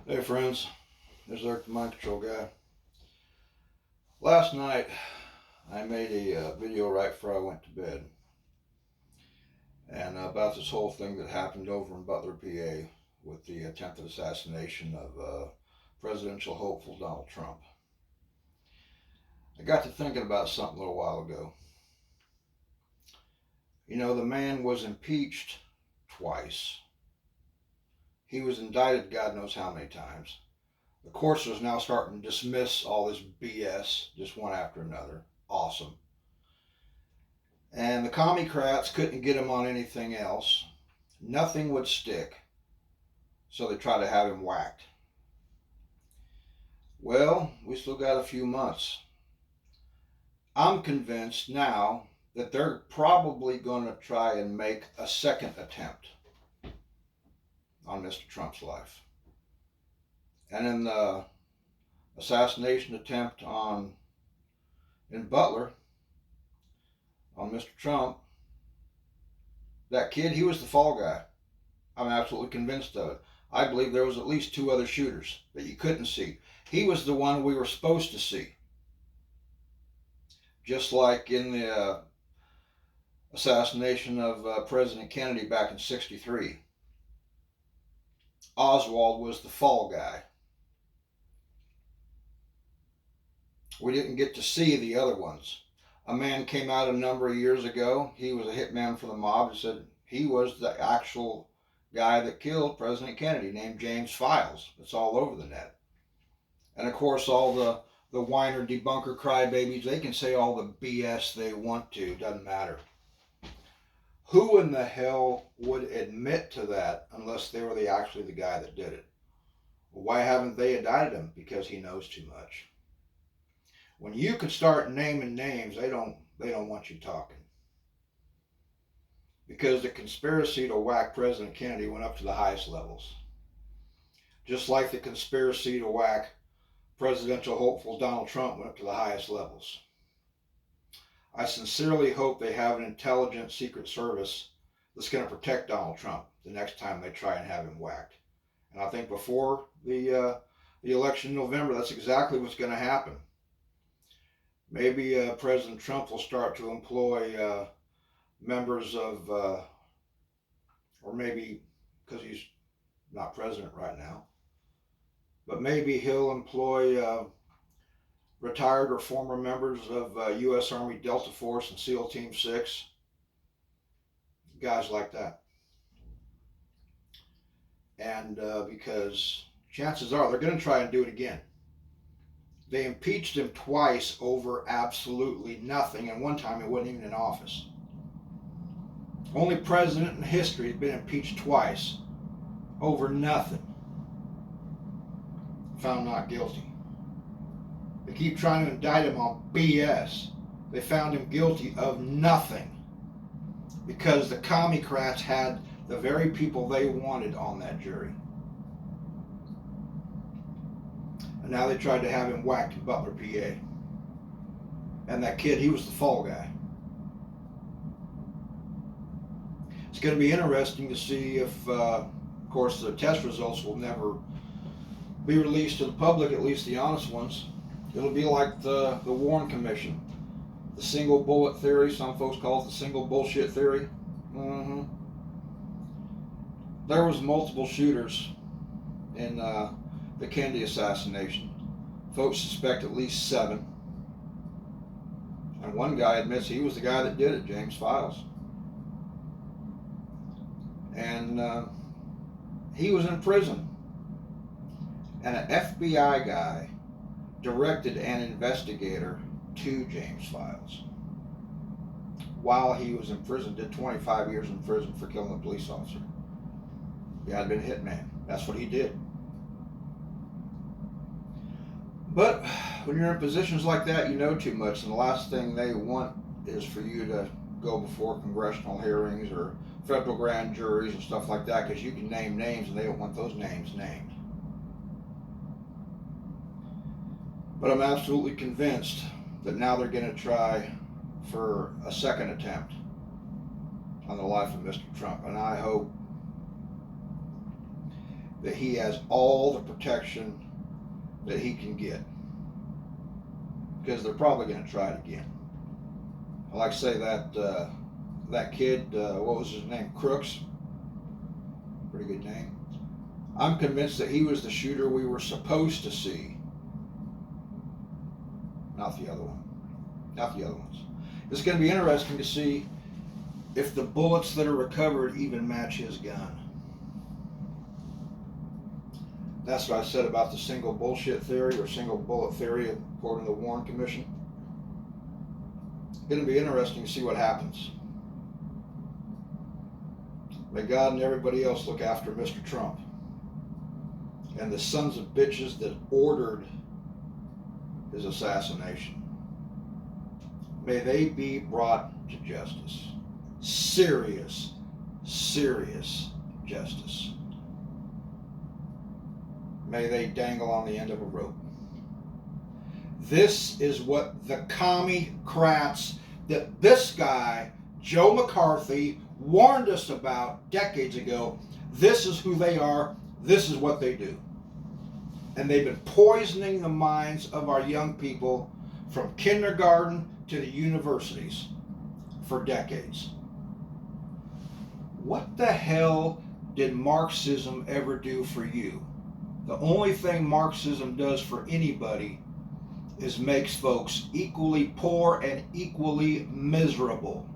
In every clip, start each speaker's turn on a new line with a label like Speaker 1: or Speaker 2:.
Speaker 1: Hey friends, this is Eric the Mind Control guy. Last night I made a video right before I went to bed and about this whole thing that happened over in Butler, PA with the attempted assassination of presidential hopeful Donald Trump. I got to thinking about something a little while ago. You know, the man was impeached twice. He was indicted God knows how many times. The courts is now starting to dismiss all this BS just one after another. Awesome. And the Commiecrats couldn't get him on anything else. Nothing would stick. So they tried to have him whacked. Well, we still got a few months. I'm convinced now that they're probably going to try and make a second attempt on Mr. Trump's life. And in the assassination attempt in Butler on Mr. Trump, that kid, he was the fall guy. I'm absolutely convinced of it. I believe there was at least two other shooters that you couldn't see. He was the one we were supposed to see. Just like in the assassination of President Kennedy back in '63. Oswald was the fall guy. We didn't get to see the other ones. A man came out a number of years ago. He was a hitman for the mob and said he was the actual guy that killed President Kennedy, named James Files. It's all over the net. And of course, all the whiner, debunker, crybabies, they can say all the BS they want to. Doesn't matter. Who in the hell would admit to that unless they were actually the guy that did it? Well, why haven't they indicted him? Because he knows too much. When you can start naming names, they don't want you talking. Because the conspiracy to whack President Kennedy went up to the highest levels. Just like the conspiracy to whack presidential hopeful Donald Trump went up to the highest levels. I sincerely hope they have an intelligent Secret Service that's going to protect Donald Trump the next time they try and have him whacked. And I think before the election in November, that's exactly what's going to happen. Maybe President Trump will start to employ members of, or maybe because he's not president right now, but maybe he'll employ retired or former members of U.S. Army Delta Force and SEAL Team 6, guys like that. And because chances are they're going to try and do it again. They impeached him twice over absolutely nothing, and one time he wasn't even in office. Only president in history has been impeached twice over nothing. Found not guilty. They keep trying to indict him on BS. They found him guilty of nothing because the Commiecrats had the very people they wanted on that jury. And now they tried to have him whacked in Butler, PA. And that kid, he was the fall guy. It's going to be interesting to see if, of course, the test results will never be released to the public, at least the honest ones. It'll be like the Warren Commission. The single bullet theory, some folks call it the single bullshit theory. There was multiple shooters in the Kennedy assassination. Folks suspect at least 7. And one guy admits he was the guy that did it, James Files. And he was in prison. And an FBI guy directed an investigator to James Files while he was in prison, did 25 years in prison for killing a police officer. The guy had been a hitman. That's what he did. But when you're in positions like that, you know too much, and the last thing they want is for you to go before congressional hearings or federal grand juries and stuff like that, because you can name names and they don't want those names named. But I'm absolutely convinced that now they're going to try for a second attempt on the life of Mr. Trump. And I hope that he has all the protection that he can get, because they're probably going to try it again. I like to say that that kid, what was his name? Crooks. Pretty good name. I'm convinced that he was the shooter we were supposed to see. Not the other one. Not the other ones. It's going to be interesting to see if the bullets that are recovered even match his gun. That's what I said about the single bullshit theory, or single bullet theory, according to the Warren Commission. It's going to be interesting to see what happens. May God and everybody else look after Mr. Trump and the sons of bitches that ordered his assassination. May they be brought to justice. Serious, serious justice. May they dangle on the end of a rope. This is what the Commiecrats, that this guy, Joe McCarthy, warned us about decades ago. This is who they are. This is what they do. And they've been poisoning the minds of our young people from kindergarten to the universities for decades. What the hell did Marxism ever do for you? The only thing Marxism does for anybody is makes folks equally poor and equally miserable.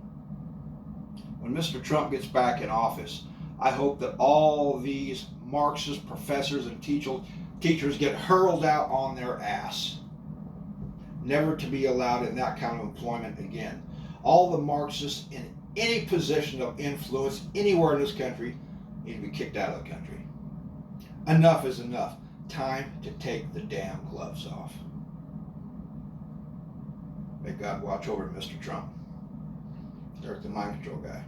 Speaker 1: When Mr. Trump gets back in office, I hope that all these Marxist professors and teachers get hurled out on their ass, never to be allowed in that kind of employment again. All the Marxists in any position of influence anywhere in this country need to be kicked out of the country. Enough is enough. Time to take the damn gloves off. May God watch over Mr. Trump. Eric the Mind Control Guy.